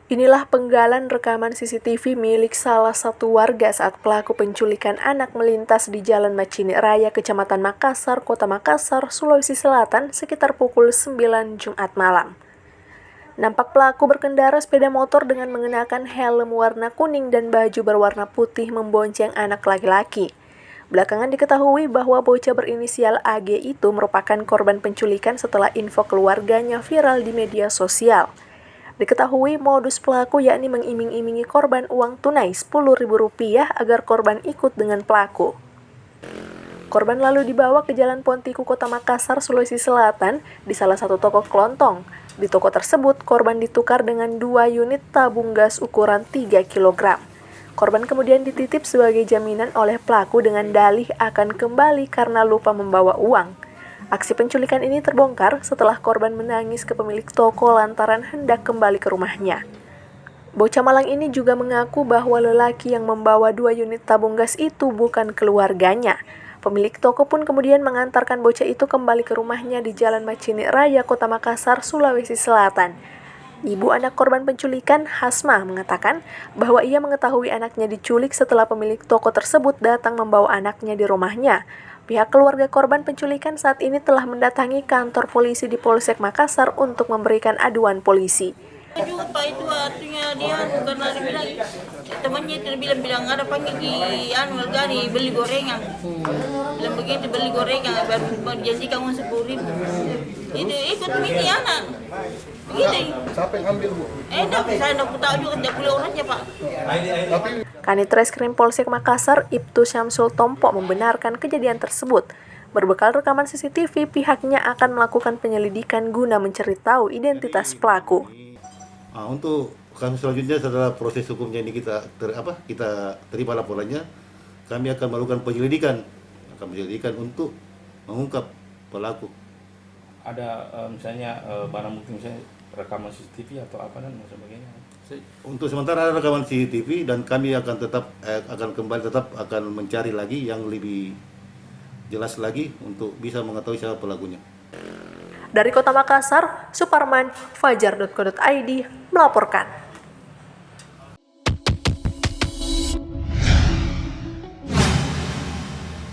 Inilah penggalan rekaman CCTV milik salah satu warga saat pelaku penculikan anak melintas di Jalan Macini Raya, Kecamatan Makassar, Kota Makassar, Sulawesi Selatan sekitar pukul 9 Jumat malam. Nampak pelaku berkendara sepeda motor dengan mengenakan helm warna kuning dan baju berwarna putih membonceng anak laki-laki. Belakangan diketahui bahwa bocah berinisial AG itu merupakan korban penculikan setelah info keluarganya viral di media sosial. Diketahui modus pelaku yakni mengiming-imingi korban uang tunai Rp10.000 agar korban ikut dengan pelaku. Korban lalu dibawa ke Jalan Pontiku, Kota Makassar, Sulawesi Selatan di salah satu toko kelontong. Di toko tersebut, korban ditukar dengan 2 unit tabung gas ukuran 3 kg. Korban kemudian dititip sebagai jaminan oleh pelaku dengan dalih akan kembali karena lupa membawa uang. Aksi penculikan ini terbongkar setelah korban menangis ke pemilik toko lantaran hendak kembali ke rumahnya. Bocah malang ini juga mengaku bahwa lelaki yang membawa 2 unit tabung gas itu bukan keluarganya. Pemilik toko pun kemudian mengantarkan bocah itu kembali ke rumahnya di Jalan Macini Raya, Kota Makassar, Sulawesi Selatan. Ibu anak korban penculikan, Hasma, mengatakan bahwa ia mengetahui anaknya diculik setelah pemilik toko tersebut datang membawa anaknya di rumahnya. Pihak keluarga korban penculikan saat ini telah mendatangi kantor polisi di Polsek Makassar untuk memberikan aduan polisi. Pak itu artinya dia karena dia bilang temannya itu bilang ada panggil di Gani beli gorengan. Bilang begitu beli gorengan baru janjikan uang 10.000. Itu ikut ini anak. Begitu. Siapa yang ambil, Bu? Saya enggak tahu juga tidak boleh orangnya, Pak. Kanit Reskrim Polsek Makassar, Ibtu Syamsul Tompo membenarkan kejadian tersebut. Berbekal rekaman CCTV, pihaknya akan melakukan penyelidikan guna mencari tahu identitas pelaku. Untuk kasus selanjutnya setelah proses hukumnya ini kita terima laporannya, kami akan melakukan penyelidikan, untuk mengungkap pelaku. Ada misalnya barang bukti misalnya rekaman CCTV atau apa dan sebagainya. Untuk sementara ada rekaman CCTV dan kami akan akan mencari lagi yang lebih jelas lagi untuk bisa mengetahui siapa pelakunya. Dari Kota Makassar, Suparman, Fajar.co.id melaporkan.